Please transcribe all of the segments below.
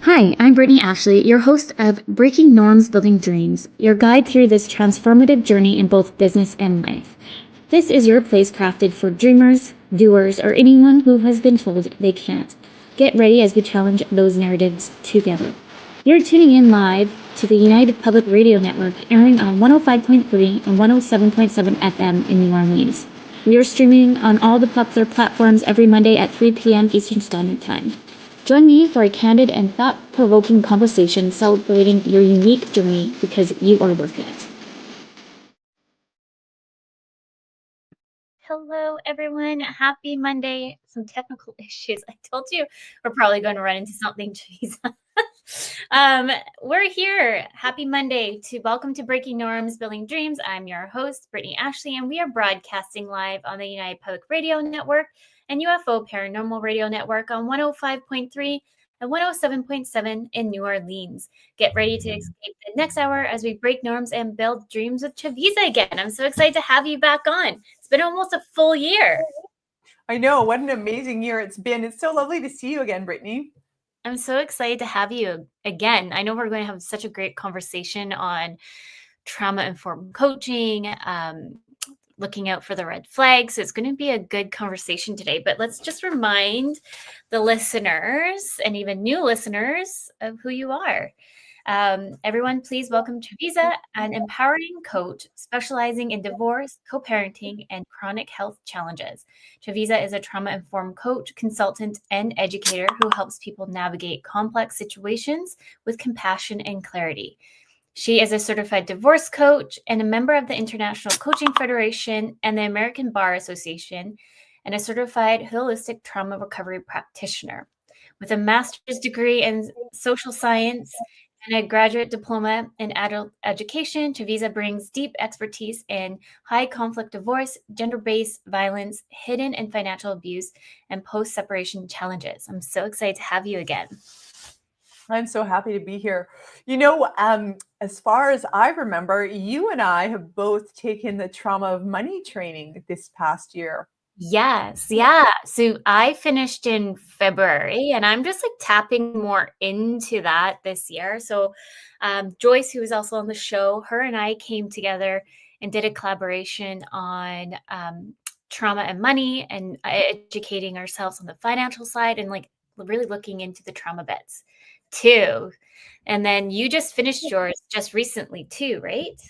Hi, I'm Brittney Ashley, your host of Breaking Norms, Building Dreams, your guide through this transformative journey in both business and life. This is your place crafted for dreamers, doers, or anyone who has been told they can't. Get ready as we challenge those narratives together. You're tuning in live to the United Public Radio Network, airing on 105.3 and 107.7 FM in New Orleans. We are streaming on all the popular platforms every Monday at 3 p.m. Eastern Standard Time. Join me for a candid and thought-provoking conversation celebrating your unique journey because you are worth it. Hello, everyone. Happy Monday. Some technical issues. I told you we're probably going to run into something, Chavisa. We're here. Happy Monday. Welcome to Breaking Norms, Building Dreams. I'm your host, Brittney Ashley, and we are broadcasting live on the United Public Radio Network and UFO Paranormal Radio Network on 105.3 and 107.7 in New Orleans. Get ready to escape the next hour as we break norms and build dreams with Chavisa again. I'm so excited to have you back on. It's been almost a full year. I know. What an amazing year it's been. It's so lovely to see you again, Brittney. I'm so excited to have you again. I know we're going to have such a great conversation on trauma-informed coaching, looking out for the red flags. So it's going to be a good conversation today. But let's just remind the listeners and even new listeners of who you are. Everyone, please welcome Chavisa, an empowering coach specializing in divorce, co-parenting, and chronic health challenges. Chavisa is a trauma-informed coach, consultant, and educator who helps people navigate complex situations with compassion and clarity. She is a certified divorce coach and a member of the International Coaching Federation and the American Bar Association, and a certified holistic trauma recovery practitioner. With a master's degree in social science and a graduate diploma in adult education, Chavisa brings deep expertise in high conflict divorce, gender-based violence, hidden and financial abuse, and post-separation challenges. I'm so excited to have you again. I'm so happy to be here. You know, as far as I remember, you and I have both taken the trauma of money training this past year. Yes. Yeah. So I finished in February and I'm just like tapping more into that this year. So Joyce, who was also on the show, her and I came together and did a collaboration on trauma and money and educating ourselves on the financial side and like really looking into the trauma bits too. And then you just finished yours just recently too, right?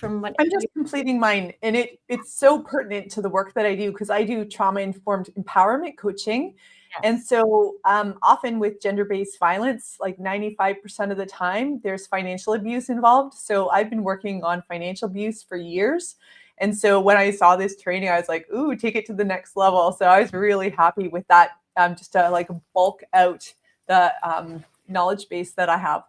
I'm just completing mine, and it's so pertinent to the work that I do because I do trauma-informed empowerment coaching. Yes. And so often with gender-based violence, like 95% of the time, there's financial abuse involved. So I've been working on financial abuse for years. And so when I saw this training, I was like, ooh, take it to the next level. So I was really happy with that, just to like bulk out the knowledge base that I have.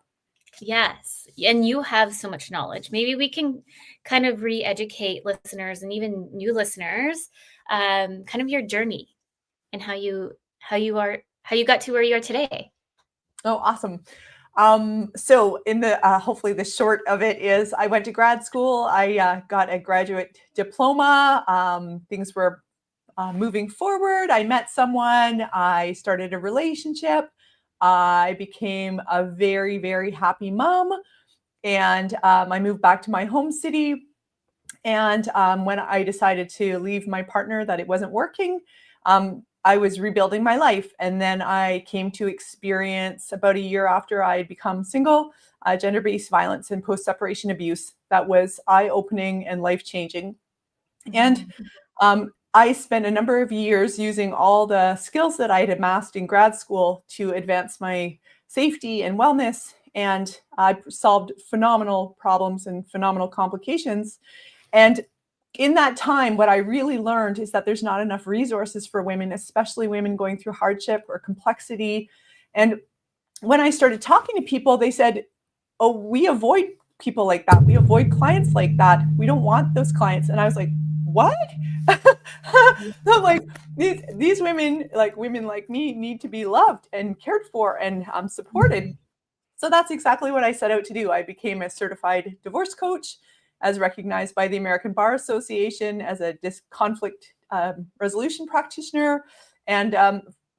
Yes. And you have so much knowledge. Maybe we can kind of re-educate listeners and even new listeners, kind of your journey and how you got to where you are today. Oh, awesome. So in the hopefully the short of it is I went to grad school. I got a graduate diploma. Things were moving forward. I met someone. I started a relationship. I became a very, very happy mom. And I moved back to my home city. And when I decided to leave my partner, that it wasn't working, I was rebuilding my life. And then I came to experience, about a year after I had become single, gender-based violence and post-separation abuse. That was eye-opening and life-changing. And I spent a number of years using all the skills that I had amassed in grad school to advance my safety and wellness. And I solved phenomenal problems and phenomenal complications. And in that time, what I really learned is that there's not enough resources for women, especially women going through hardship or complexity. And when I started talking to people, they said, oh, we avoid people like that. We avoid clients like that. We don't want those clients. And I was like, what? I'm like, these women like me need to be loved and cared for and supported. So that's exactly what I set out to do. I became a certified divorce coach, as recognized by the American Bar Association, as a conflict resolution practitioner. And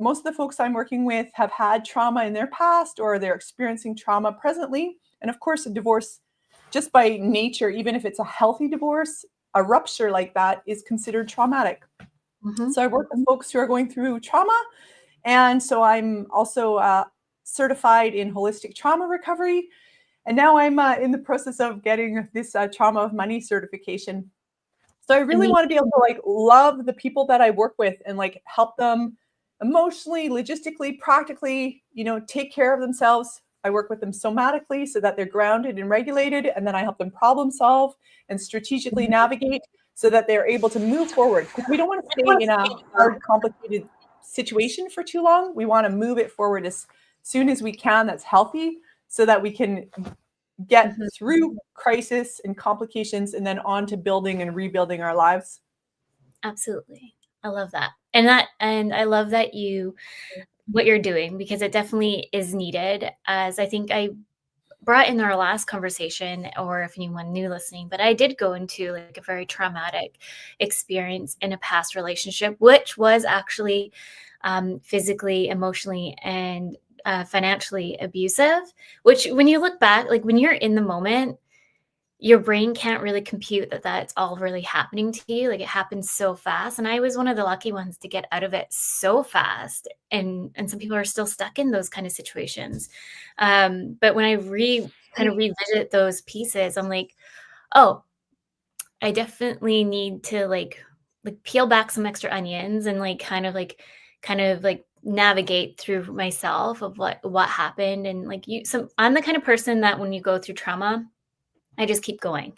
most of the folks I'm working with have had trauma in their past, or they're experiencing trauma presently. And of course, a divorce, just by nature, even if it's a healthy divorce, a rupture like that is considered traumatic. So I work with folks who are going through trauma. And so I'm also certified in holistic trauma recovery. And now I'm in the process of getting this trauma of money certification. So I really want to be able to like love the people that I work with and like help them emotionally, logistically, practically, you know, take care of themselves. I work with them somatically so that they're grounded and regulated, and then I help them problem solve and strategically navigate so that they're able to move forward. Because we don't want to stay in a hard, complicated situation for too long. We want to move it forward as soon as we can. That's healthy, so that we can get through crisis and complications and then on to building and rebuilding our lives. Absolutely. I love that. And I love that what you're doing, because it definitely is needed. As I think I brought in our last conversation, or if anyone new listening, but I did go into like a very traumatic experience in a past relationship, which was actually physically, emotionally, and financially abusive, which when you look back, like when you're in the moment, your brain can't really compute that that's all really happening to you. Like it happens so fast. And I was one of the lucky ones to get out of it so fast. And some people are still stuck in those kind of situations. But when I kind of revisit those pieces, I'm like, oh, I definitely need to like peel back some extra onions and kind of navigate through myself of what happened. And I'm the kind of person that when you go through trauma, I just keep going.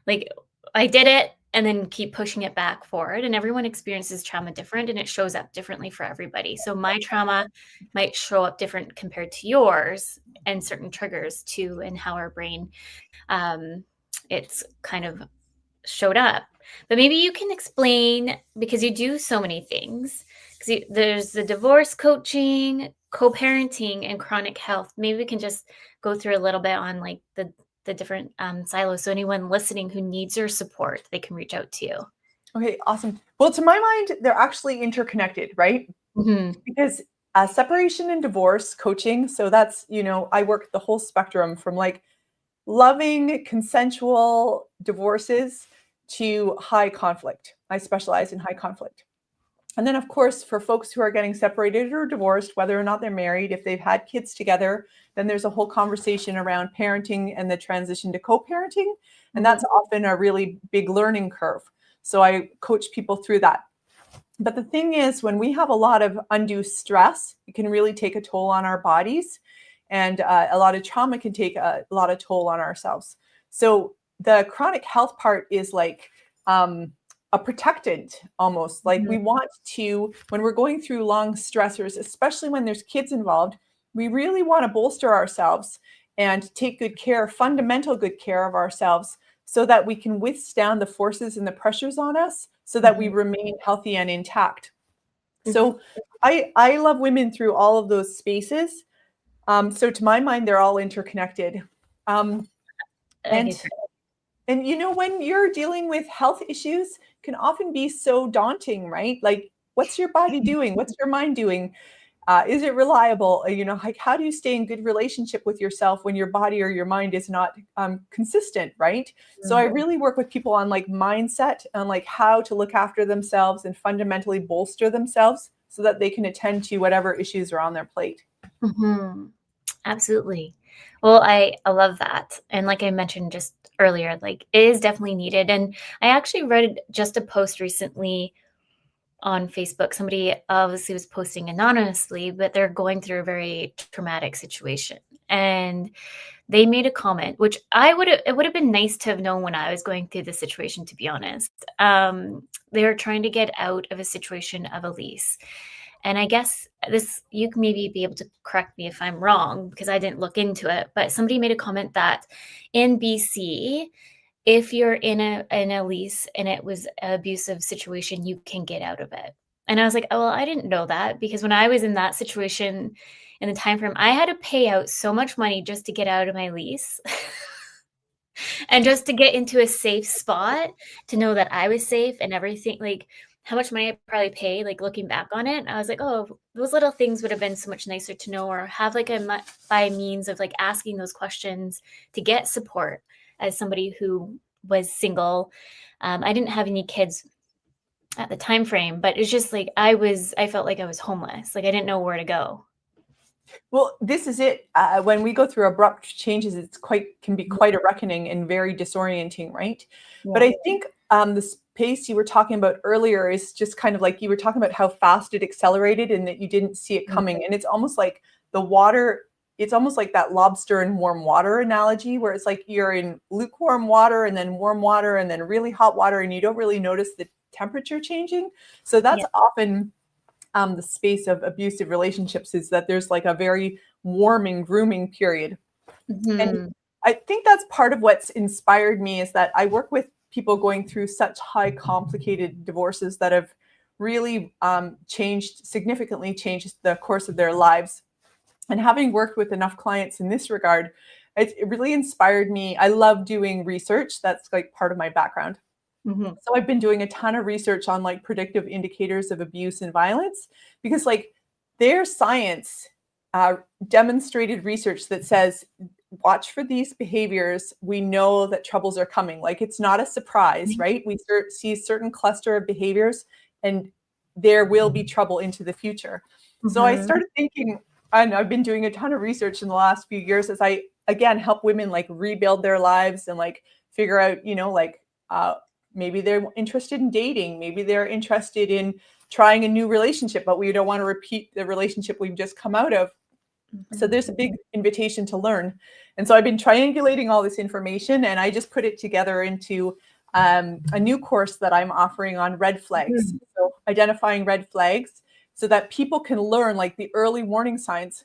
Like I did it and then keep pushing it back forward. And everyone experiences trauma different, and it shows up differently for everybody. So my trauma might show up different compared to yours, and certain triggers too, and how our brain, it's kind of showed up. But maybe you can explain, because you do so many things, because there's the divorce coaching, co-parenting, and chronic health. Maybe we can just go through a little bit on like the different silos. So anyone listening who needs your support, they can reach out to you. Okay, awesome. Well, to my mind, they're actually interconnected, right? Because separation and divorce coaching, so that's, I work the whole spectrum from like loving consensual divorces to high conflict. I specialize in high conflict. And then, of course, for folks who are getting separated or divorced, whether or not they're married, if they've had kids together, then there's a whole conversation around parenting and the transition to co-parenting. And that's often a really big learning curve. So I coach people through that. But the thing is, when we have a lot of undue stress, it can really take a toll on our bodies. And a lot of trauma can take a lot of toll on ourselves. So the chronic health part is like a protected, almost like we want to, when we're going through long stressors, especially when there's kids involved, we really want to bolster ourselves and take good care, fundamental good care of ourselves, so that we can withstand the forces and the pressures on us, so that we remain healthy and intact. So I love women through all of those spaces. So to my mind, they're all interconnected. And when you're dealing with health issues, can often be so daunting, right? Like, what's your body doing? What's your mind doing? Is it reliable? Like, how do you stay in good relationship with yourself when your body or your mind is not consistent, right? So I really work with people on like mindset and like how to look after themselves and fundamentally bolster themselves so that they can attend to whatever issues are on their plate. Absolutely. Well, I love that. And like I mentioned just earlier, like it is definitely needed. And I actually read just a post recently on Facebook. Somebody obviously was posting anonymously, but they're going through a very traumatic situation. And they made a comment, which it would have been nice to have known when I was going through the situation, to be honest. They were trying to get out of a situation of a lease. And I guess you can maybe be able to correct me if I'm wrong, because I didn't look into it, but somebody made a comment that in BC, if you're in a lease and it was an abusive situation, you can get out of it. And I was like, oh, well, I didn't know that, because when I was in that situation in the time frame, I had to pay out so much money just to get out of my lease and just to get into a safe spot, to know that I was safe and everything. Like, how much money I probably pay, like looking back on it. I was like, oh, those little things would have been so much nicer to know, or have like by means of like asking those questions to get support as somebody who was single. I didn't have any kids at the time frame, but it's just like I felt like I was homeless. Like I didn't know where to go. Well, this is it. When we go through abrupt changes, can be quite a reckoning and very disorienting, right? Yeah. But I think the space you were talking about earlier is just kind of like you were talking about how fast it accelerated and that you didn't see it coming. And it's almost like the water, it's almost like that lobster in warm water analogy, where it's like you're in lukewarm water and then warm water and then really hot water, and you don't really notice the temperature changing. So that's often the space of abusive relationships, is that there's like a very warming, grooming period. And I think that's part of what's inspired me, is that I work with people going through such high complicated divorces that have really significantly changed the course of their lives. And having worked with enough clients in this regard, it really inspired me. I love doing research. That's like part of my background. So I've been doing a ton of research on like predictive indicators of abuse and violence, because like there's science, demonstrated research that says, watch for these behaviors. We know that troubles are coming. Like it's not a surprise, right? We see a certain cluster of behaviors and there will be trouble into the future. So I started thinking, and I've been doing a ton of research in the last few years as I, again, help women like rebuild their lives and like figure out, you know, like, maybe they're interested in dating. Maybe they're interested in trying a new relationship, but we don't want to repeat the relationship we've just come out of. So there's a big invitation to learn. And so I've been triangulating all this information, and I just put it together into a new course that I'm offering on red flags. So identifying red flags so that people can learn like the early warning signs.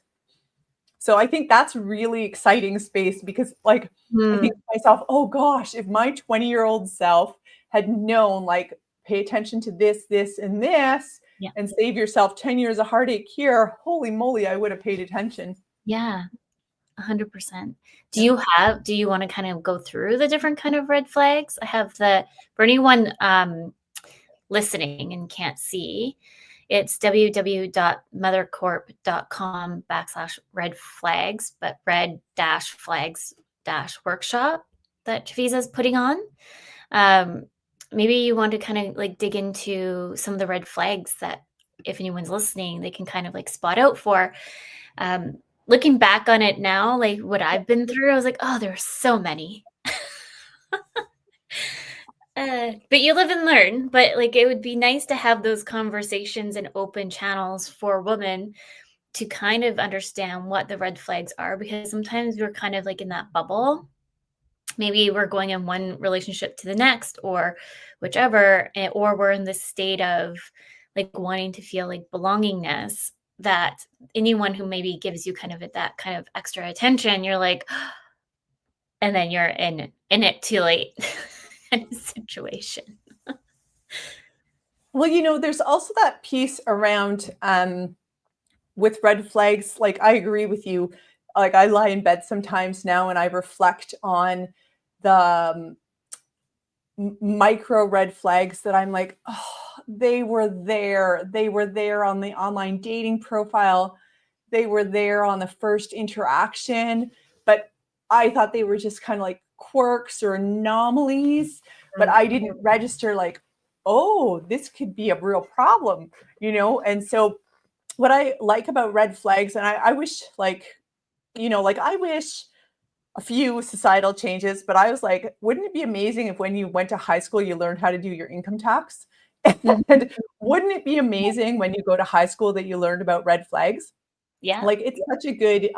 So I think that's really exciting space, because like I think to myself, oh gosh, if my 20-year-old self had known, like, pay attention to this, this, and this, and save yourself 10 years of heartache here, holy moly, I would have paid attention. Yeah, 100%. Do you want to kind of go through the different kind of red flags? I have for anyone listening and can't see, it's www.mothercorp.com/red flags, but red-flags-workshop that Chavisa is putting on. Maybe you want to kind of like dig into some of the red flags that, if anyone's listening, they can kind of like spot out for. Looking back on it now, like what I've been through, I was like, oh, there's so many. But you live and learn. But like it would be nice to have those conversations and open channels for women to kind of understand what the red flags are, because sometimes we're kind of like in that bubble. Maybe we're going in one relationship to the next or whichever, or we're in this state of like wanting to feel like belongingness, that anyone who maybe gives you kind of that kind of extra attention, you're like, and then you're in it too late in a situation. Well, you know, there's also that piece around with red flags. Like, I agree with you. Like, I lie in bed sometimes now and I reflect on the micro red flags that I'm like, oh, they were there. They were there on the online dating profile. They were there on the first interaction, but I thought they were just kind of like quirks or anomalies, but I didn't register like, oh, this could be a real problem, you know? And so what I like about red flags, and I wish like, you know, like I wish a few societal changes, but I was like, wouldn't it be amazing if when you went to high school, you learned how to do your income tax? And wouldn't it be amazing when you go to high school that you learned about red flags? Yeah. Like it's such a good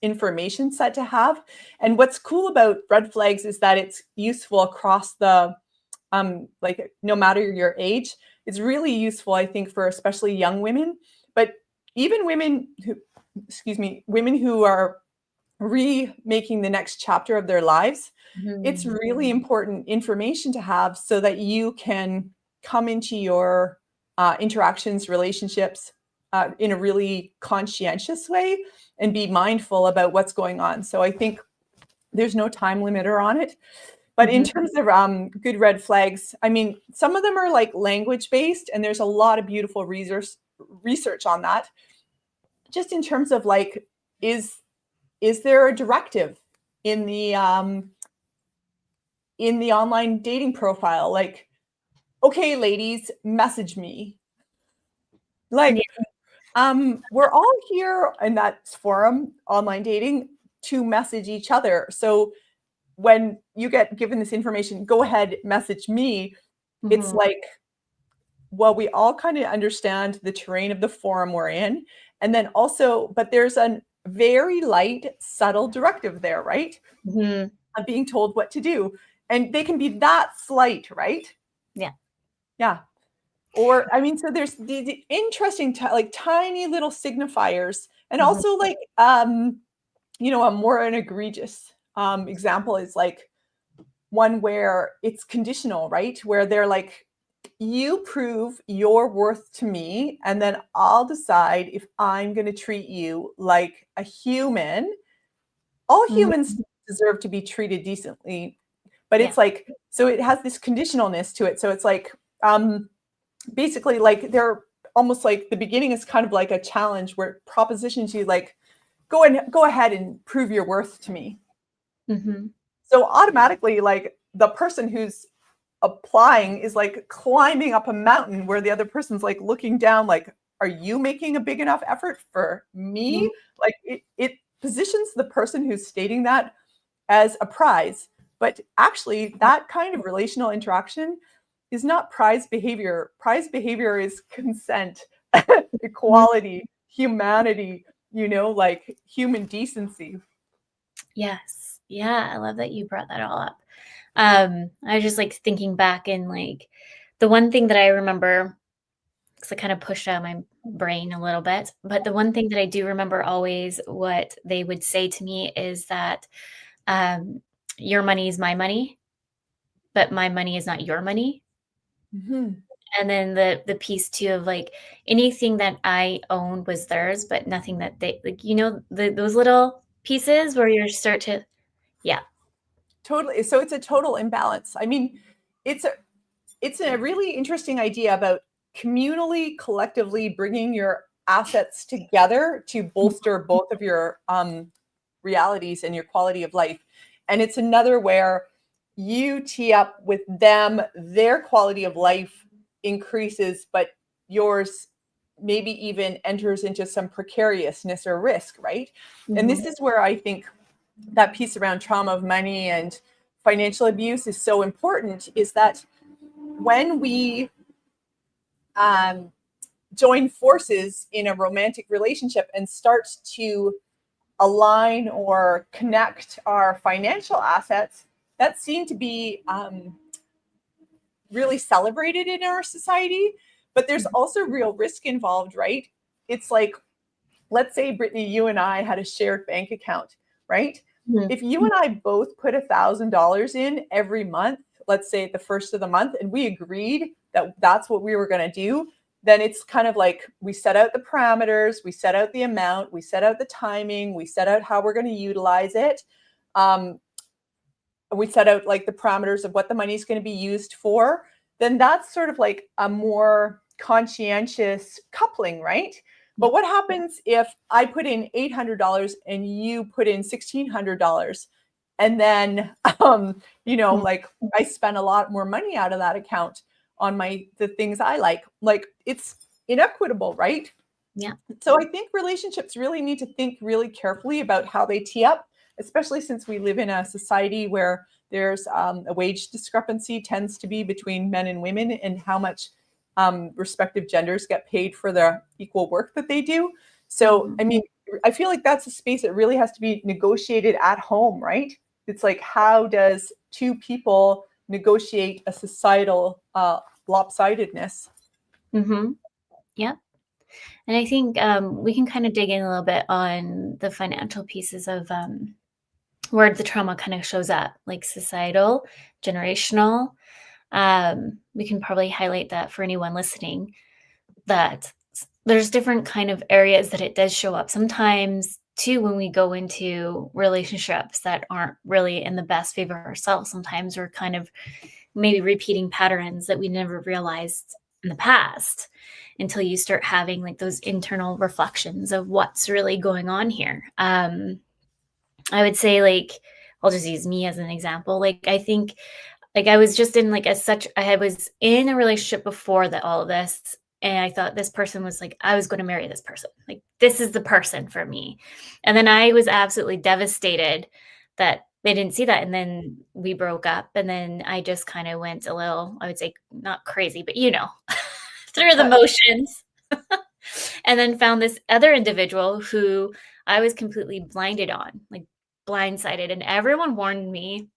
information set to have. And what's cool about red flags is that it's useful across the, like no matter your age. It's really useful, I think, for especially young women, but even women who are remaking the next chapter of their lives. It's really important information to have so that you can come into your interactions, relationships in a really conscientious way and be mindful about what's going on. So I think there's no time limiter on it. But in terms of good red flags, I mean, some of them are like language based, and there's a lot of beautiful research on that. Just in terms of like, is there a directive in the online dating profile? Like, okay, ladies, message me. Like, we're all here in that forum, online dating, to message each other. So when you get given this information, go ahead, message me. It's like, well, we all kind of understand the terrain of the forum we're in. And then also, but there's a very light, subtle directive there, right? Of being told what to do. And they can be that slight, right? Yeah. Yeah. Or, I mean, so there's the interesting, like tiny little signifiers. And also like, you know, a more an egregious example is like one where it's conditional, right? Where they're like, you prove your worth to me, and then I'll decide if I'm going to treat you like a human. All humans deserve to be treated decently, but it's like, so it has this conditionalness to it. So it's like, basically like they're almost like the beginning is kind of like a challenge where it propositions you like, go ahead and prove your worth to me. So automatically, like the person who's applying is like climbing up a mountain where the other person's like looking down, like, are you making a big enough effort for me? Like it positions the person who's stating that as a prize. But actually, that kind of relational interaction is not prize behavior. Prize behavior is consent, equality, humanity, you know, like human decency. Yes. Yeah. I love that you brought that all up. I was just like thinking back and like the one thing that I remember, because I kind of pushed out my brain a little bit, but the one thing that I do remember always what they would say to me is that your money is my money, but my money is not your money. And then the piece too of like anything that I owned was theirs, but nothing that they like, you know, those little pieces where you start to, yeah. Totally. So it's a total imbalance. I mean, it's a really interesting idea about communally, collectively bringing your assets together to bolster both of your realities and your quality of life. And it's another where you tee up with them, their quality of life increases, but yours maybe even enters into some precariousness or risk, right? And this is where I think that piece around trauma of money and financial abuse is so important, is that when we join forces in a romantic relationship and start to align or connect our financial assets, that seem to be really celebrated in our society. But there's also real risk involved, right? It's like, let's say, Brittney, you and I had a shared bank account, right? If you and I both put $1,000 in every month, let's say at the first of the month, and we agreed that that's what we were going to do, then it's kind of like we set out the parameters, we set out the amount, we set out the timing, we set out how we're going to utilize it. We set out like the parameters of what the money is going to be used for. Then that's sort of like a more conscientious coupling, right? But what happens if I put in $800 and you put in $1,600? And then, you know, like I spend a lot more money out of that account on the things I like it's inequitable, right? Yeah. So I think relationships really need to think really carefully about how they tee up, especially since we live in a society where there's a wage discrepancy tends to be between men and women, and how much respective genders get paid for the equal work that they do. So, I mean, I feel like that's a space that really has to be negotiated at home, right? It's like, how does two people negotiate a societal lopsidedness? Yep. And I think we can kind of dig in a little bit on the financial pieces of where the trauma kind of shows up, like societal, generational. We can probably highlight that for anyone listening, that there's different kind of areas that it does show up. Sometimes too, when we go into relationships that aren't really in the best favor of ourselves, sometimes we're kind of maybe repeating patterns that we never realized in the past until you start having like those internal reflections of what's really going on here. I would say, like, I'll just use me as an example. Like, I think like I was just in like I was in a relationship before that, all of this. And I thought this person was like, I was going to marry this person. Like, this is the person for me. And then I was absolutely devastated that they didn't see that. And then we broke up. And then I just kind of went a little, I would say not crazy, but through the motions. And then found this other individual who I was completely blinded on, like blindsided. And everyone warned me.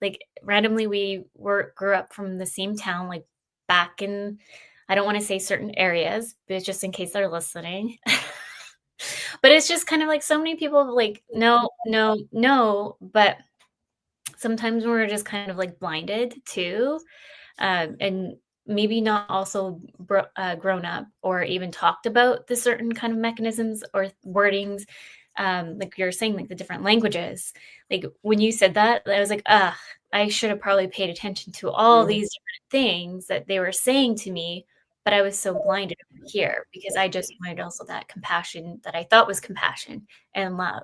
Like, randomly, we grew up from the same town, like back in, I don't want to say certain areas, but just in case they're listening. But it's just kind of like so many people like, no, no, no. But sometimes we're just kind of like blinded too. And maybe not also grown up or even talked about the certain kind of mechanisms or wordings. Like you're saying, like the different languages. Like when you said that, I was like, I should have probably paid attention to all these different things that they were saying to me, but I was so blinded over here because I just wanted also that compassion that I thought was compassion and love.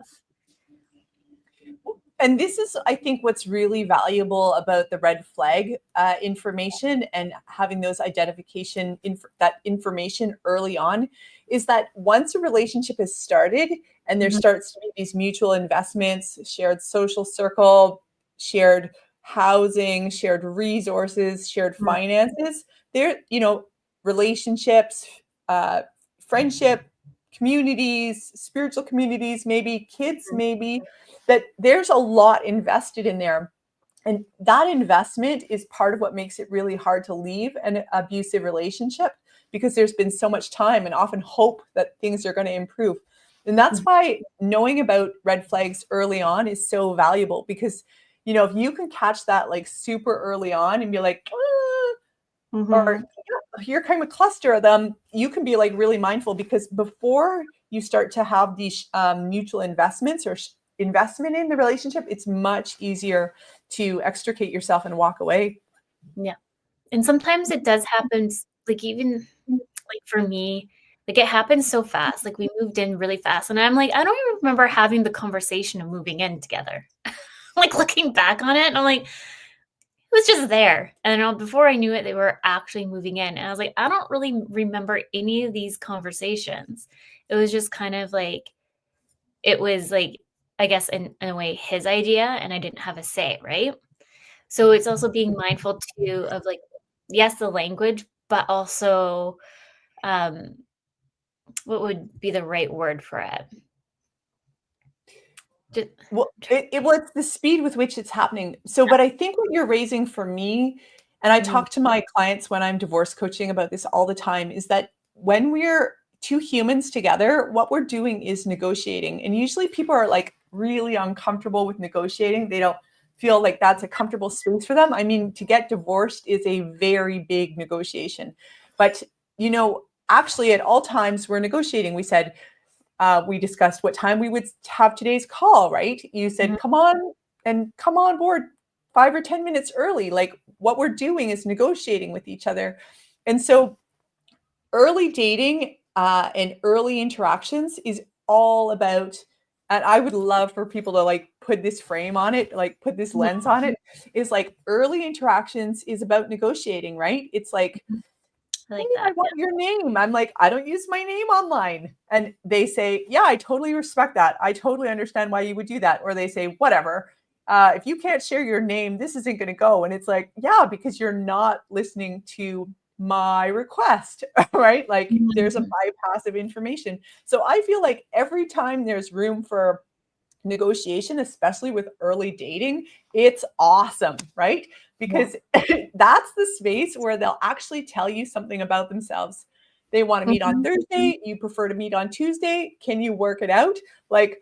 And this is, I think, what's really valuable about the red flag information and having those identification, that information early on, is that once a relationship is started and there starts to be these mutual investments, shared social circle, shared housing, shared resources, shared finances, there, relationships, friendship, communities, spiritual communities, maybe kids, maybe, that there's a lot invested in there. And that investment is part of what makes it really hard to leave an abusive relationship, because there's been so much time and often hope that things are going to improve. And that's why knowing about red flags early on is so valuable, because, if you can catch that like super early on and be like, or you're kind of a cluster of them, you can be like really mindful, because before you start to have these mutual investments or investment in the relationship, it's much easier to extricate yourself and walk away. Yeah. And sometimes it does happen, like even like for me, like it happened so fast. Like we moved in really fast. And I'm like, I don't even remember having the conversation of moving in together. Like looking back on it, and I'm like, it was just there. And before I knew it, they were actually moving in. And I was like, I don't really remember any of these conversations. It was just kind of like, it was like, I guess in a way, his idea, and I didn't have a say, right? So it's also being mindful too of like, yes, the language, but also what would be the right word for it? Well, it's the speed with which it's happening. So, but I think what you're raising for me, and I talk to my clients when I'm divorce coaching about this all the time, is that when we're two humans together, what we're doing is negotiating. And usually people are like really uncomfortable with negotiating. They don't feel like that's a comfortable space for them. I mean, to get divorced is a very big negotiation. But, actually at all times we're negotiating. We said, we discussed what time we would have today's call, right? You said, come on board 5 or 10 minutes early. Like what we're doing is negotiating with each other. And so early dating and early interactions is all about, and I would love for people to like put this frame on it, like put this lens on it, is like early interactions is about negotiating, right? It's like, hey, I want your name. I'm like, I don't use my name online. And they say, yeah, I totally respect that. I totally understand why you would do that. Or they say, whatever. If you can't share your name, this isn't going to go. And it's like, yeah, because you're not listening to my request, right? Like there's a bypass of information. So I feel like every time there's room for negotiation, especially with early dating, it's awesome, right? Because that's the space where they'll actually tell you something about themselves. They want to meet on Thursday. You prefer to meet on Tuesday. Can you work it out? Like,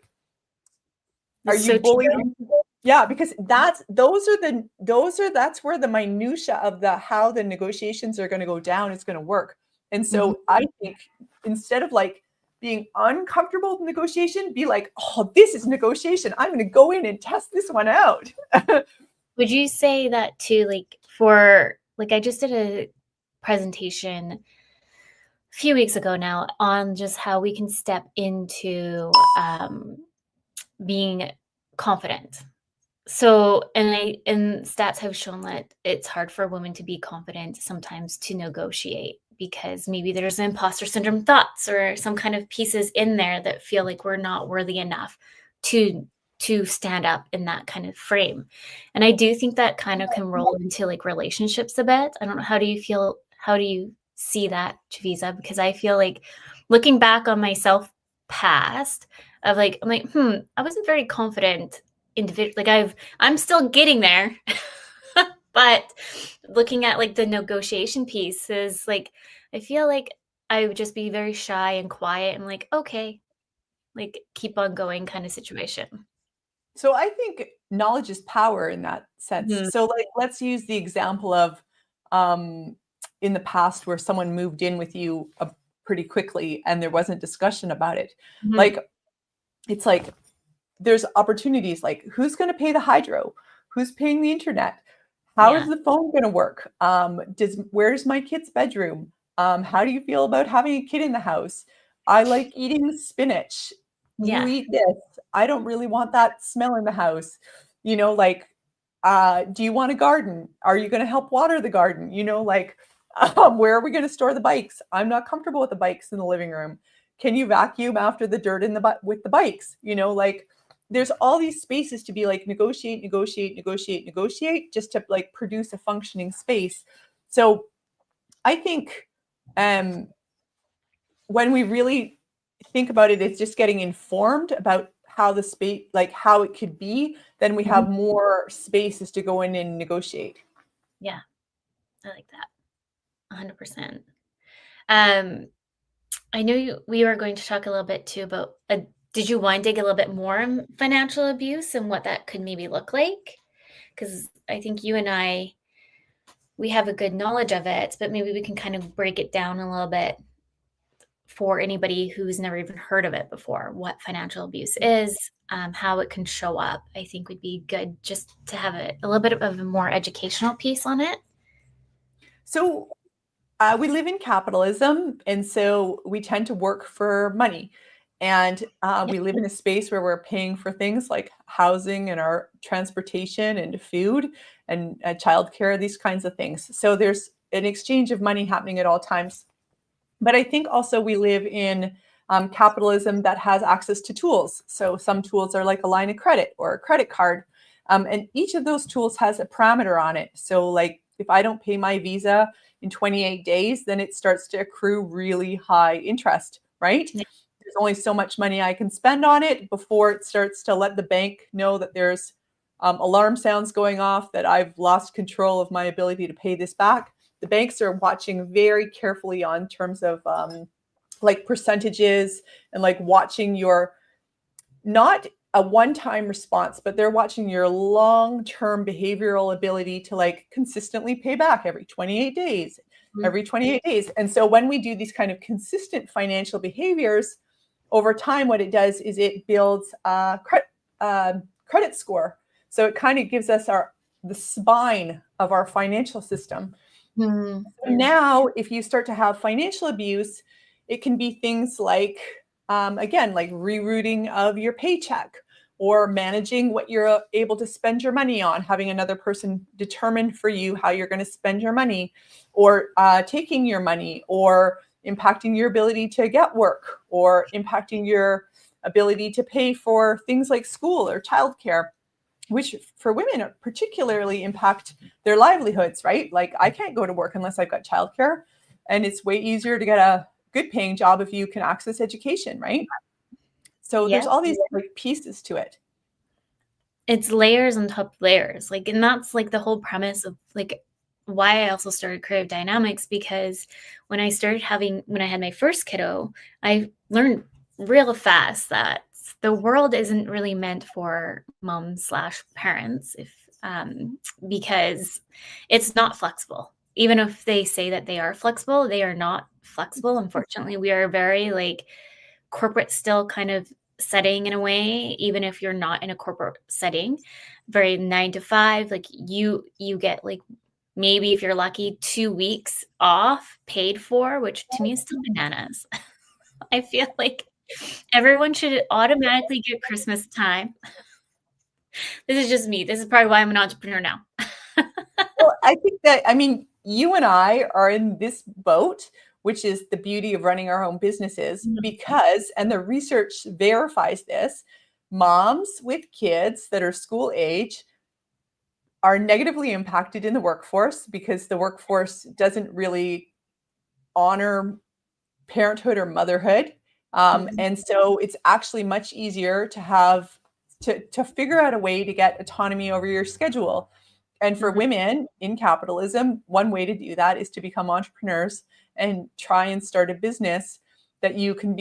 are you bullying? Yeah, because that's where the minutia of how the negotiations are going to go down is going to work. And so I think instead of like being uncomfortable with negotiation, be like, oh, this is negotiation. I'm going to go in and test this one out. Would you say that too, like for, like I just did a presentation a few weeks ago now on just how we can step into being confident. So, and stats have shown that it's hard for women to be confident sometimes to negotiate because maybe there's imposter syndrome thoughts or some kind of pieces in there that feel like we're not worthy enough to stand up in that kind of frame. And I do think that kind of can roll into like relationships a bit. I don't know, how do you feel? How do you see that, Chavisa? Because I feel like looking back on myself past of like, I'm like, I wasn't very confident individual. Like I'm still getting there, but looking at like the negotiation piece is like, I feel like I would just be very shy and quiet and like, okay, like keep on going kind of situation. So I think knowledge is power in that sense. Mhm. So like, let's use the example of in the past where someone moved in with you pretty quickly and there wasn't discussion about it. Mhm. Like, it's like, there's opportunities like who's going to pay the hydro? Who's paying the internet? How is Yeah. the phone going to work? Where's my kid's bedroom? How do you feel about having a kid in the house? I like eating spinach. You Yeah. eat this. I don't really want that smell in the house. Like, do you want a garden? Are you going to help water the garden? Like, where are we going to store the bikes? I'm not comfortable with the bikes in the living room. Can you vacuum after the dirt with the bikes? Like, there's all these spaces to be like negotiate, just to like produce a functioning space. So I think when we really think about it, it's just getting informed about how the space, like how it could be, then we have more spaces to go in and negotiate. Yeah. I like that. 100%. I know we were going to talk a little bit too about, did you want to dig a little bit more on financial abuse and what that could maybe look like? Because I think you and we have a good knowledge of it, but maybe we can kind of break it down a little bit for anybody who's never even heard of it before, what financial abuse is, how it can show up. I think would be good just to have a little bit of a more educational piece on it. So we live in capitalism, and so we tend to work for money. And we live in a space where we're paying for things like housing and our transportation and food and childcare, these kinds of things. So there's an exchange of money happening at all times. But I think also we live in capitalism that has access to tools. So some tools are like a line of credit or a credit card. And each of those tools has a parameter on it. So like if I don't pay my Visa in 28 days, then it starts to accrue really high interest, right? Yeah. There's only so much money I can spend on it before it starts to let the bank know that there's alarm sounds going off, that I've lost control of my ability to pay this back. The banks are watching very carefully on terms of like percentages and like watching your, not a one-time response, but they're watching your long-term behavioral ability to like consistently pay back every 28 days, every 28 days. And so when we do these kind of consistent financial behaviors over time, what it does is it builds a credit score. So it kind of gives us the spine of our financial system. So now, if you start to have financial abuse, it can be things like, again, like rerouting of your paycheck or managing what you're able to spend your money on, having another person determine for you how you're going to spend your money, or taking your money, or impacting your ability to get work, or impacting your ability to pay for things like school or childcare, which for women particularly impact their livelihoods, right? Like I can't go to work unless I've got childcare, and it's way easier to get a good paying job if you can access education, right? So there's all these like pieces to it. It's layers on top of layers. Like, and that's like the whole premise of like why I also started Creative Dynamics, because when I had my first kiddo, I learned real fast that the world isn't really meant for moms/parents because it's not flexible. Even if they say that they are flexible, they are not flexible. Unfortunately, we are very like corporate still kind of setting in a way, even if you're not in a corporate setting, very 9 to 5, like you get like maybe if you're lucky 2 weeks off paid for, which to me is still bananas. I feel like everyone should automatically get Christmas time. This is just me. This is probably why I'm an entrepreneur now. Well, I think that, I mean, you and I are in this boat, which is the beauty of running our own businesses, because, and the research verifies this, moms with kids that are school age are negatively impacted in the workforce because the workforce doesn't really honor parenthood or motherhood. And so it's actually much easier to have to figure out a way to get autonomy over your schedule. And for women in capitalism, one way to do that is to become entrepreneurs and try and start a business that you can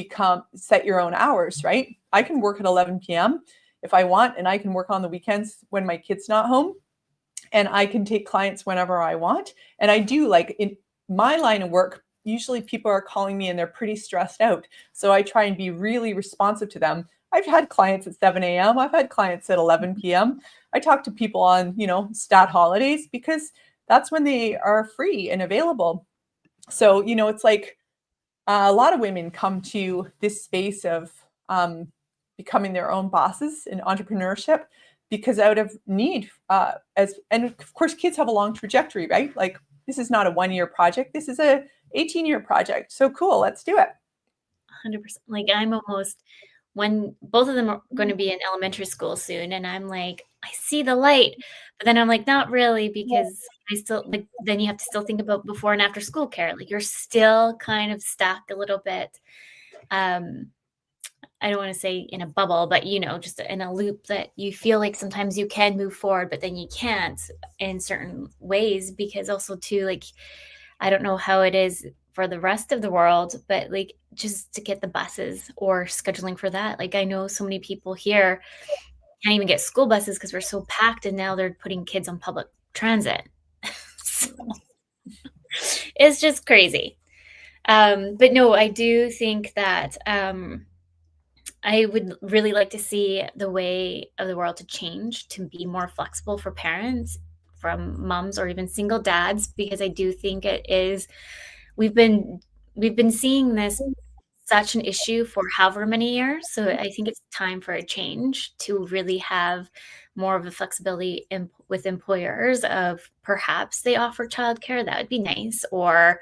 set your own hours, right? I can work at 11 p.m. if I want, and I can work on the weekends when my kid's not home, and I can take clients whenever I want. And I do, like in my line of work, usually people are calling me and they're pretty stressed out. So I try and be really responsive to them. I've had clients at 7 a.m. I've had clients at 11 p.m. I talk to people on, stat holidays because that's when they are free and available. So, it's like a lot of women come to this space of becoming their own bosses in entrepreneurship because out of need, and of course, kids have a long trajectory, right? Like this is not a 1-year project. This is a 18-year project. So cool. Let's do it. 100%. Like I'm almost, when both of them are going to be in elementary school soon, and I'm like, I see the light, but then I'm like, not really, because I still like, then you have to still think about before and after school care. Like you're still kind of stuck a little bit. I don't want to say in a bubble, but just in a loop that you feel like sometimes you can move forward, but then you can't in certain ways, because also too, like, I don't know how it is for the rest of the world, but like just to get the buses or scheduling for that. Like I know so many people here can't even get school buses because we're so packed, and now they're putting kids on public transit. So, it's just crazy. But no, I do think that I would really like to see the way of the world to change to be more flexible for parents, from moms or even single dads, because I do think it is, we've been seeing this such an issue for however many years. So I think it's time for a change to really have more of a flexibility with employers of perhaps they offer childcare. That would be nice. Or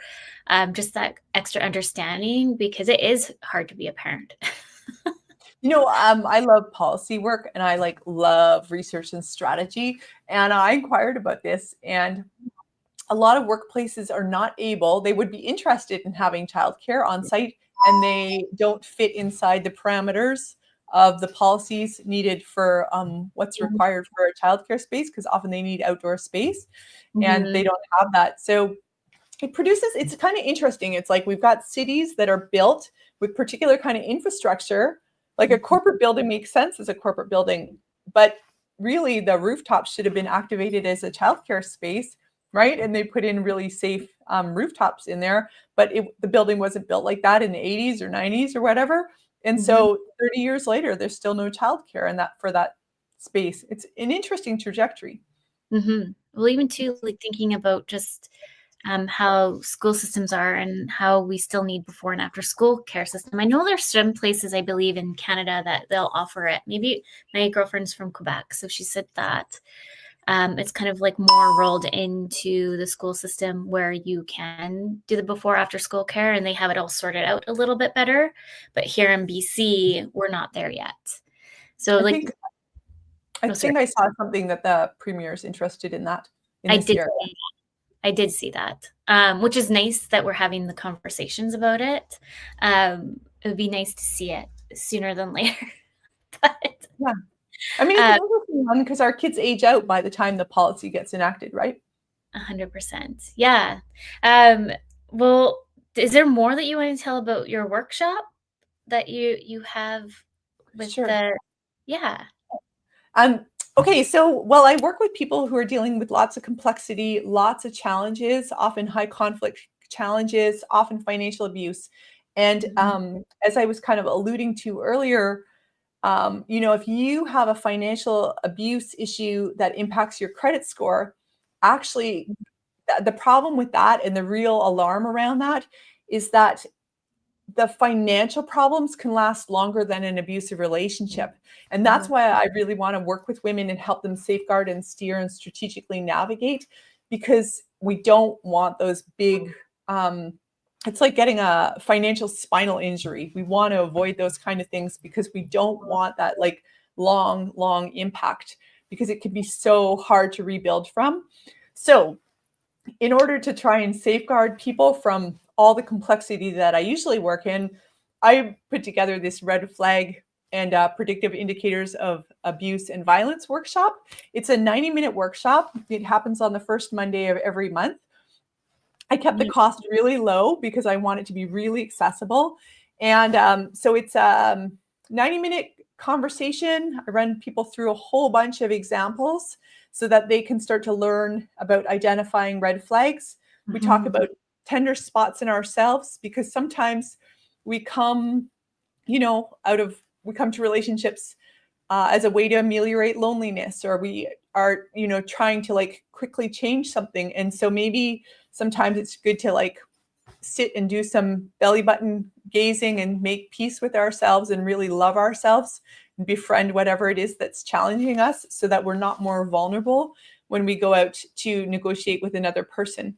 just that extra understanding, because it is hard to be a parent. I love policy work and I love research and strategy. And I inquired about this, and a lot of workplaces are not able, they would be interested in having childcare on site, and they don't fit inside the parameters of the policies needed for what's required for a childcare space, because often they need outdoor space and they don't have that. So it's kind of interesting. It's like we've got cities that are built with particular kind of infrastructure. Like a corporate building makes sense as a corporate building, but really the rooftops should have been activated as a childcare space, right? And they put in really safe rooftops in there, but the building wasn't built like that in the 80s or 90s or whatever. And so 30 years later, there's still no childcare for that space. It's an interesting trajectory. Well, even too, like thinking about just how school systems are and how we still need before and after school care system. I know there's some places, I believe in Canada, that they'll offer it. Maybe my girlfriend's from Quebec, so she said that it's kind of like more rolled into the school system where you can do the before after school care, and they have it all sorted out a little bit better. But here in BC, we're not there yet. So I think I saw something that the premier is interested in that. I did see that, which is nice that we're having the conversations about it. It would be nice to see it sooner than later. But, yeah. I mean, it's an interesting one because our kids age out by the time the policy gets enacted, right? 100%. Yeah. Well, is there more that you want to tell about your workshop that you have with yeah. Okay, so I work with people who are dealing with lots of complexity, lots of challenges, often high conflict challenges, often financial abuse. And as I was kind of alluding to earlier, if you have a financial abuse issue that impacts your credit score, actually the problem with that and the real alarm around that is that the financial problems can last longer than an abusive relationship. And that's why I really want to work with women and help them safeguard and steer and strategically navigate, because we don't want those big, it's like getting a financial spinal injury. We want to avoid those kind of things because we don't want that like long impact, because it can be so hard to rebuild from. So in order to try and safeguard people from all the complexity that I usually work in, I put together this red flag and predictive indicators of abuse and violence workshop. It's a 90-minute workshop. It happens on the first Monday of every month. I kept the cost really low because I want it to be really accessible. And so it's a 90-minute conversation. I run people through a whole bunch of examples so that they can start to learn about identifying red flags. We talk about tender spots in ourselves, because sometimes we come, we come to relationships as a way to ameliorate loneliness, or we are, trying to like quickly change something. And so maybe sometimes it's good to like sit and do some belly button gazing and make peace with ourselves and really love ourselves and befriend whatever it is that's challenging us, so that we're not more vulnerable when we go out to negotiate with another person.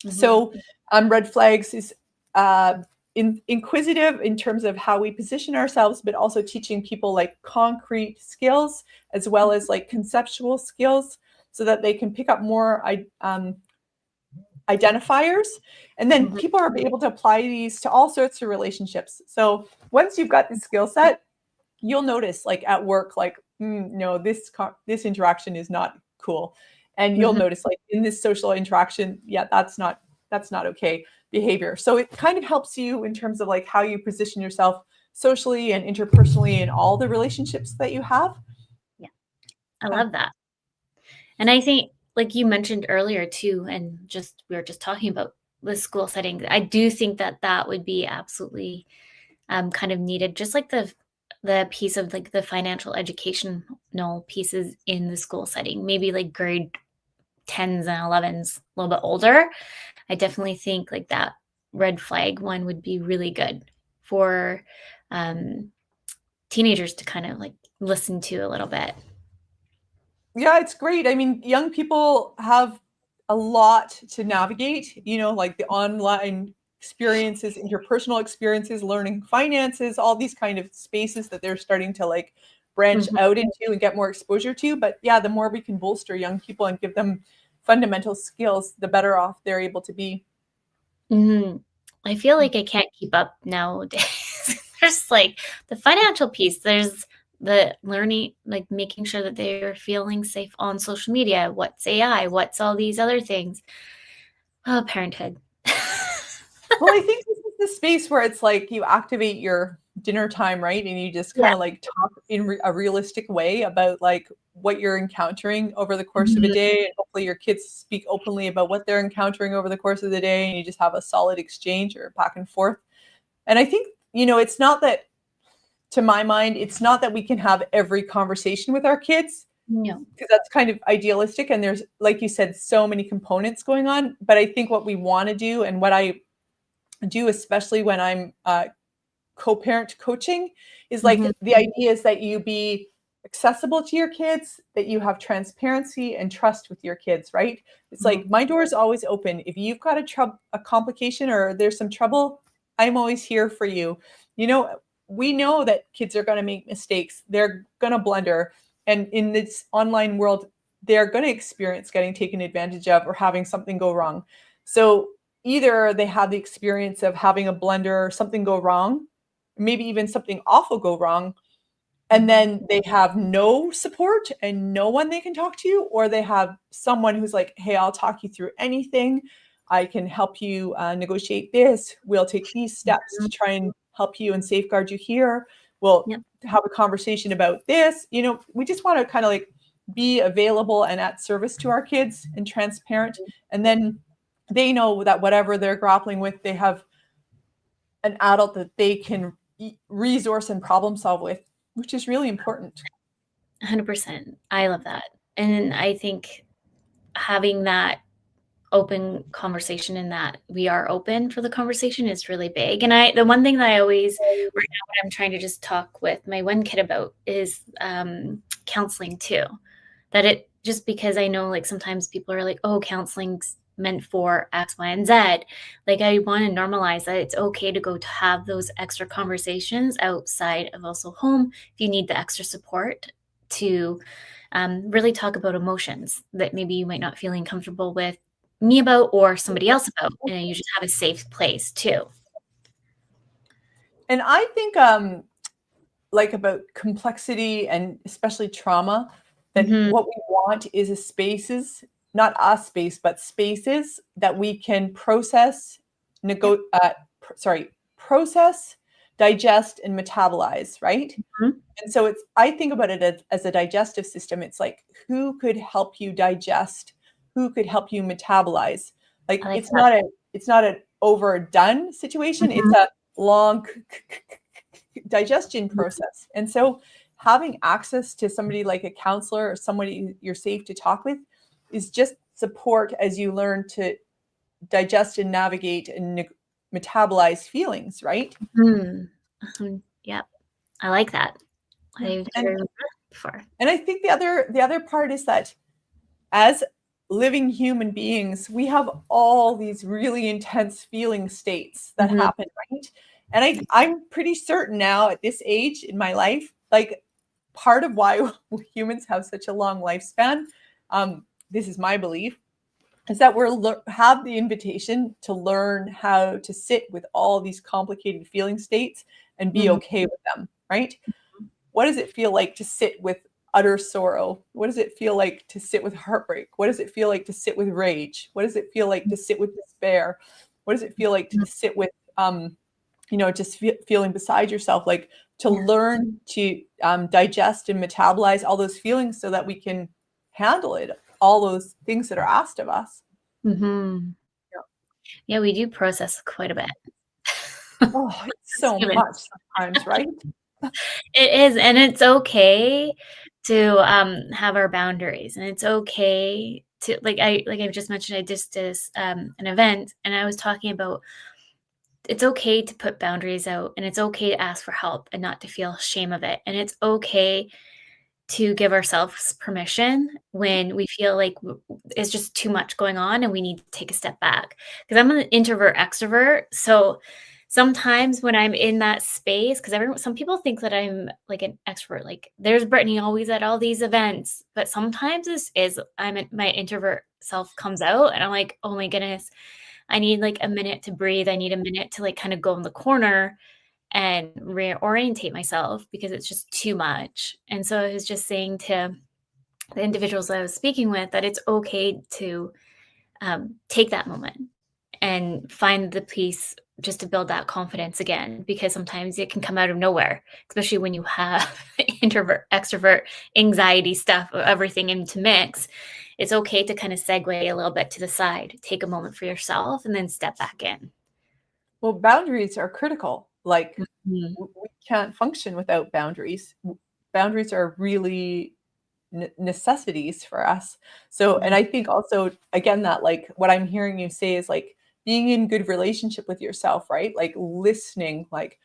So red flags is inquisitive in terms of how we position ourselves, but also teaching people like concrete skills as well as like conceptual skills, so that they can pick up more identifiers. And then people are able to apply these to all sorts of relationships. So once you've got this skill set, you'll notice like at work, like, no, this interaction is not cool. And you'll notice like in this social interaction, yeah, that's not okay behavior. So it kind of helps you in terms of like how you position yourself socially and interpersonally in all the relationships that you have. Yeah, I love that. And I think, like you mentioned earlier too, and we were just talking about the school setting, I do think that would be absolutely kind of needed, just like the piece of like the financial educational pieces in the school setting, maybe like grade 10s and 11s, a little bit older. I definitely think like that red flag one would be really good for teenagers to kind of like listen to a little bit. Yeah, it's great. I mean, young people have a lot to navigate, like the online experiences, interpersonal experiences, learning finances, all these kind of spaces that they're starting to like branch out into and get more exposure to. But yeah, the more we can bolster young people and give them fundamental skills, the better off they're able to be. I feel like I can't keep up nowadays. There's like the financial piece, there's the learning, like making sure that they're feeling safe on social media. What's AI? What's all these other things? Oh, parenthood. Well, I think this is the space where it's like you activate your dinner time, right? And you just kind of like talk in a realistic way about like what you're encountering over the course of a day. And hopefully your kids speak openly about what they're encountering over the course of the day. And you just have a solid exchange or back and forth. And I think, it's not that, to my mind, it's not that we can have every conversation with our kids. No. Because that's kind of idealistic. And there's, like you said, so many components going on. But I think what we want to do, and what I do, especially when I'm co-parent coaching, is like the idea is that you be accessible to your kids, that you have transparency and trust with your kids, right? It's like my door is always open. If you've got a complication or there's some trouble, I'm always here for you. We know that kids are going to make mistakes. They're going to blunder. And in this online world, they're going to experience getting taken advantage of or having something go wrong. So either they have the experience of having a blunder or something go wrong, maybe even something awful go wrong, and then they have no support and no one they can talk to, or they have someone who's like, hey, I'll talk you through anything. I can help you negotiate this. We'll take these steps to try and help you and safeguard you here. We'll have a conversation about this. We just want to kind of like be available and at service to our kids and transparent. And then they know that whatever they're grappling with, they have an adult that they can resource and problem solve with, which is really important. 100%. I love that. And I think having that open conversation and that we are open for the conversation is really big. And the one thing that I always, right now, what I'm trying to just talk with my one kid about is counseling too. That it, just because I know like sometimes people are like, oh, counseling's meant for X, Y, and Z. Like I want to normalize that it's okay to go to have those extra conversations outside of also home if you need the extra support to really talk about emotions that maybe you might not feeling comfortable with me about or somebody else about, and you just have a safe place too. And I think like about complexity and especially trauma, that what we want is a spaces, not a space, but spaces that we can process, process, digest, and metabolize, right? And so I think about it as a digestive system. It's like, who could help you digest? Who could help you metabolize? Like it's not an overdone situation. It's a long digestion process. And so having access to somebody like a counselor or somebody you're safe to talk with is just support as you learn to digest and navigate and metabolize feelings, right? Yep. I like that. I've heard that before. And I think the other part is that as living human beings, we have all these really intense feeling states that happen, right? And I'm pretty certain now at this age in my life, like part of why humans have such a long lifespan, this is my belief, is that have the invitation to learn how to sit with all these complicated feeling states and be okay with them, right? What does it feel like to sit with utter sorrow? What does it feel like to sit with heartbreak? What does it feel like to sit with rage? What does it feel like to sit with despair? What does it feel like to sit with, just feeling beside yourself? Like to learn to digest and metabolize all those feelings so that we can handle it, all those things that are asked of us. Yeah, we do process quite a bit. Oh, it's so much sometimes, right? It is, and it's okay to have our boundaries, and it's okay to like I've just mentioned, I just did an event, and I was talking about it's okay to put boundaries out, and it's okay to ask for help and not to feel shame of it, and it's okay to give ourselves permission when we feel like it's just too much going on and we need to take a step back. Because I'm an introvert extrovert, so sometimes when I'm in that space, because some people think that I'm like an extrovert, like there's Brittney always at all these events, but sometimes my introvert self comes out and I'm like, oh my goodness, I need like a minute to breathe. I need a minute to like kind of go in the corner and reorientate myself because it's just too much. And so I was just saying to the individuals I was speaking with that it's okay to take that moment and find the peace just to build that confidence again, because sometimes it can come out of nowhere, especially when you have introvert, extrovert, anxiety stuff, everything into mix. It's okay to kind of segue a little bit to the side, take a moment for yourself, and then step back in. Well, boundaries are critical. Like we can't function without boundaries. Boundaries are really necessities for us. So, and I think also, again, that like what I'm hearing you say is like being in good relationship with yourself, right? Like listening, like,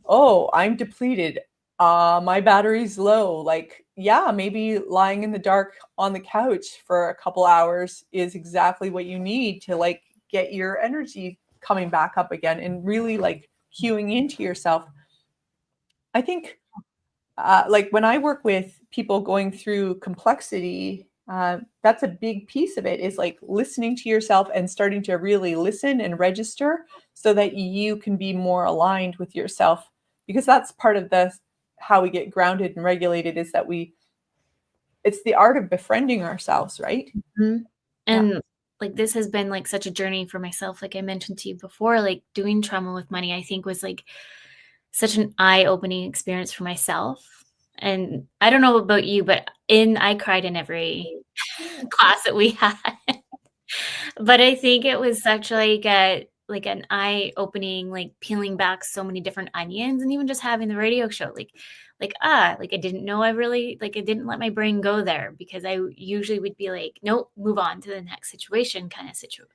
oh, I'm depleted. My battery's low. Like, yeah, maybe lying in the dark on the couch for a couple hours is exactly what you need to like get your energy coming back up again and really like cueing into yourself. I think like when I work with people going through complexity, that's a big piece of it is like listening to yourself and starting to really listen and register so that you can be more aligned with yourself, because that's part of how we get grounded and regulated is that it's the art of befriending ourselves, right? And like this has been like such a journey for myself. Like I mentioned to you before, like doing trauma with money, I think was like such an eye-opening experience for myself. And I don't know about you, but I cried in every class that we had. But I think it was such like like an eye-opening, like peeling back so many different onions, and even just having the radio show, like I didn't know, I didn't let my brain go there, because I usually would be like, nope, move on to the next situation kind of situation.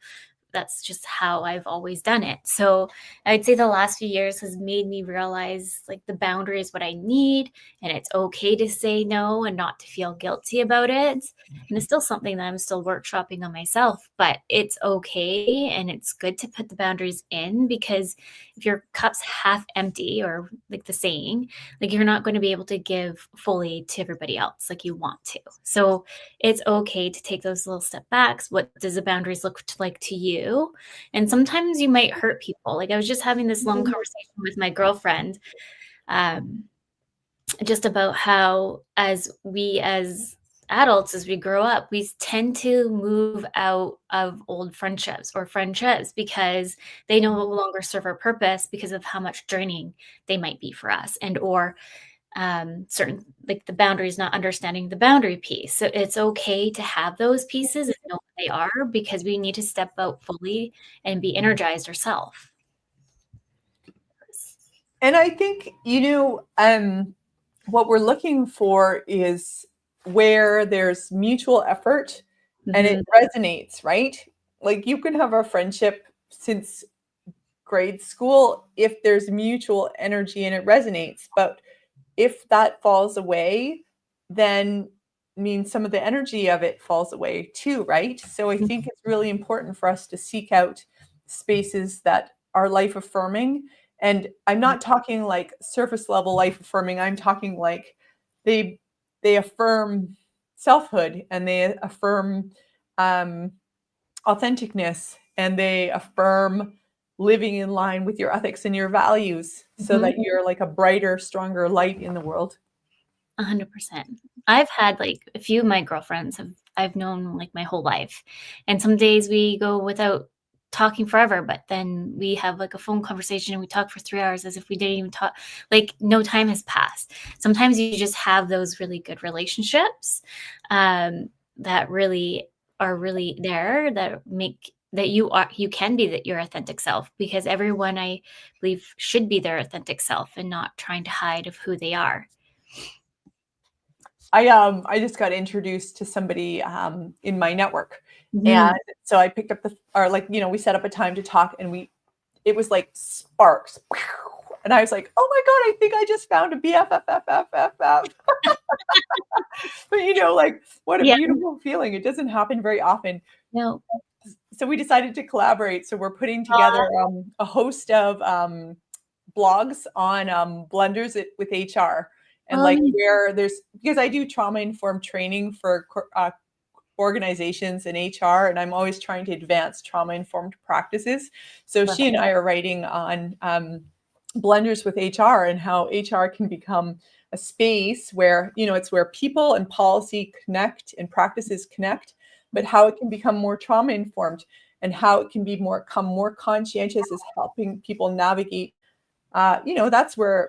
That's just how I've always done it. So I'd say the last few years has made me realize like the boundary is what I need, and it's okay to say no and not to feel guilty about it. And it's still something that I'm still workshopping on myself, but it's okay. And it's good to put the boundaries in, because if your cup's half empty, or like the saying, like you're not going to be able to give fully to everybody else like you want to. So it's okay to take those little step backs. What does the boundaries look like to you? And sometimes you might hurt people. Like I was just having this long conversation with my girlfriend, just about how as adults, as we grow up, we tend to move out of old friendships because they no longer serve our purpose because of how much draining they might be for us, and or certain, like the boundaries, not understanding the boundary piece. So it's okay to have those pieces and know what they are, because we need to step out fully and be energized ourselves. And I think, what we're looking for is where there's mutual effort and it resonates, right? Like you can have a friendship since grade school if there's mutual energy and it resonates. But if that falls away, then means some of the energy of it falls away too, right? So I think it's really important for us to seek out spaces that are life affirming. And I'm not talking like surface level life affirming. I'm talking like they affirm selfhood, and they affirm authenticness, and they affirm living in line with your ethics and your values, so that you're like a brighter, stronger light in the world. 100%. I've had like a few of my girlfriends I've known like my whole life, and some days we go without talking forever, but then we have like a phone conversation and we talk for 3 hours as if we didn't even talk, like no time has passed. Sometimes you just have those really good relationships that really are really there, that make that you can be that your authentic self, because everyone, I believe, should be their authentic self and not trying to hide of who they are. I just got introduced to somebody in my network, and so I picked up we set up a time to talk, and it was like sparks, and I was like, oh my god, I think I just found a BFF. But like what a beautiful feeling. It doesn't happen very often. No. So we decided to collaborate. So we're putting together a host of blogs on blunders with HR. And where because I do trauma-informed training for organizations and HR, and I'm always trying to advance trauma-informed practices. So she and I are writing on blunders with HR, and how HR can become a space where, it's where people and policy connect and practices connect, but how it can become more trauma-informed, and how it can become more conscientious as helping people navigate. That's where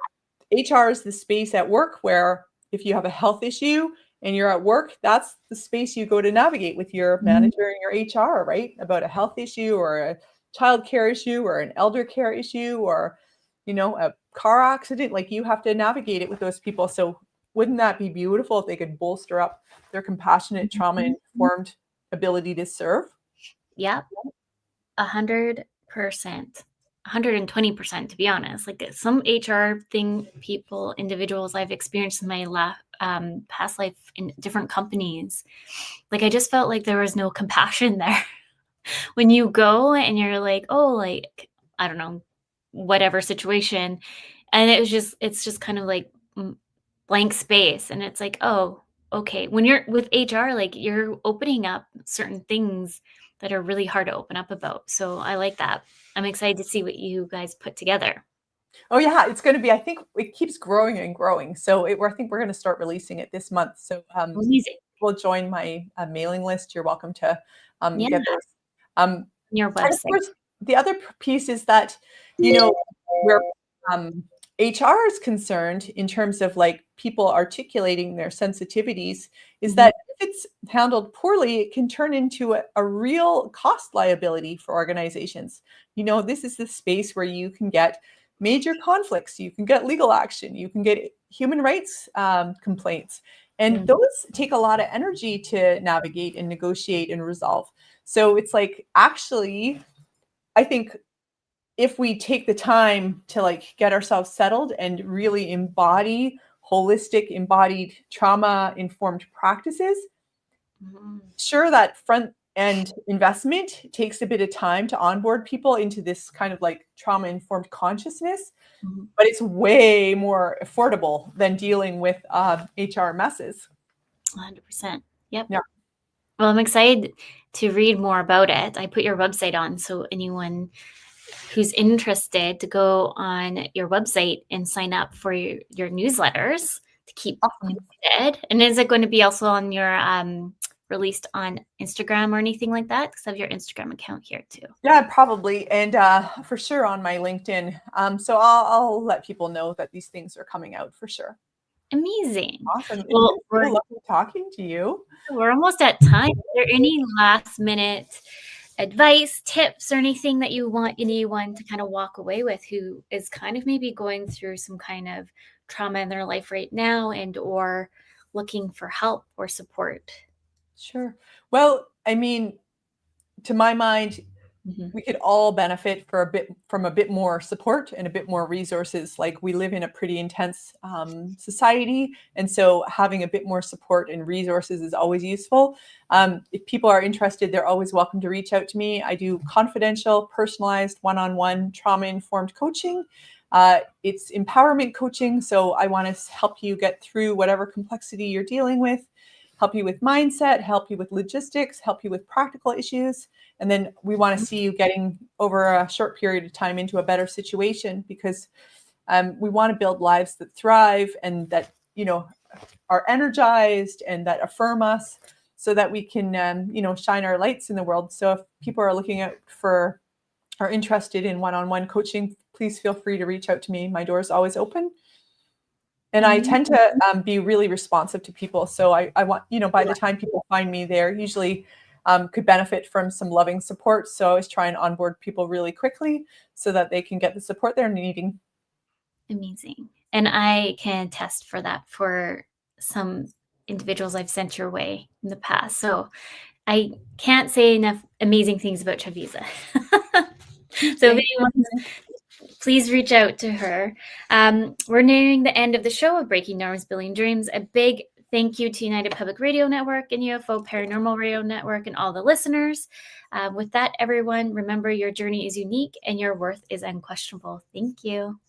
HR is the space at work where if you have a health issue and you're at work, that's the space you go to navigate with your manager and your HR, right? About a health issue or a child care issue or an elder care issue or, a car accident. Like you have to navigate it with those people. So wouldn't that be beautiful if they could bolster up their compassionate, trauma-informed ability to serve? Yeah, 100%. 120%, to be honest. Like some HR individuals I've experienced in my past life in different companies, like I just felt like there was no compassion there. When you go and you're like, oh, like, I don't know, whatever situation, and it's just kind of like blank space, and it's like, oh, okay. When you're with HR, like you're opening up certain things that are really hard to open up about. So I like that. I'm excited to see what you guys put together. Oh yeah, it's going to be, I think it keeps growing and growing. So I think we're going to start releasing it this month. So we'll join my mailing list. You're welcome to get those. Your website. Of course, the other piece is that, we're HR is concerned in terms of like people articulating their sensitivities is Mhm. that if it's handled poorly, it can turn into a real cost liability for organizations. This is the space where you can get major conflicts, you can get legal action, you can get human rights complaints. And Mm. those take a lot of energy to navigate and negotiate and resolve. So it's like, actually, I think if we take the time to like get ourselves settled and really embody holistic, embodied trauma informed practices, Mhm. sure, that front end investment takes a bit of time to onboard people into this kind of like trauma informed consciousness, Mhm. but it's way more affordable than dealing with HR messes. 100%. Yep. Yeah. Well, I'm excited to read more about it. I put your website on, so anyone who's interested to go on your website and sign up for your newsletters to keep Awesome. connected. And is it going to be also on your released on Instagram or anything like that? Because I have your Instagram account here too. Yeah, probably. And for sure on my LinkedIn. So I'll let people know that these things are coming out for sure. Amazing. Awesome. It Well, was so lovely talking to you. we're almost at time. Is there any last minute advice, tips, or anything that you want anyone to kind of walk away with who is kind of maybe going through some kind of trauma in their life right now and or looking for help or support? Sure. Well, I mean, to my mind, Mhm. we could all benefit from a bit more support and a bit more resources. Like, we live in a pretty intense society, and so having a bit more support and resources is always useful. If people are interested, they're always welcome to reach out to me. I do confidential, personalized, one-on-one trauma-informed coaching. It's empowerment coaching, so I want to help you get through whatever complexity you're dealing with, help you with mindset, help you with logistics, help you with practical issues. And then we want to see you getting over a short period of time into a better situation, because we want to build lives that thrive and that, are energized and that affirm us, so that we can, shine our lights in the world. So if people are looking out for, are interested in one-on-one coaching, please feel free to reach out to me. My door is always open. And I tend to be really responsive to people. So I want, by the time people find me, they're usually could benefit from some loving support. So I always try and onboard people really quickly so that they can get the support they're needing. Amazing. And I can attest for that for some individuals I've sent your way in the past. So I can't say enough amazing things about Chavisa. So if anyone, please reach out to her. We're nearing the end of the show of Breaking Norms, Building Dreams. A big thank you to United Public Radio Network and UFO Paranormal Radio Network and all the listeners. With that, everyone, remember your journey is unique and your worth is unquestionable. Thank you.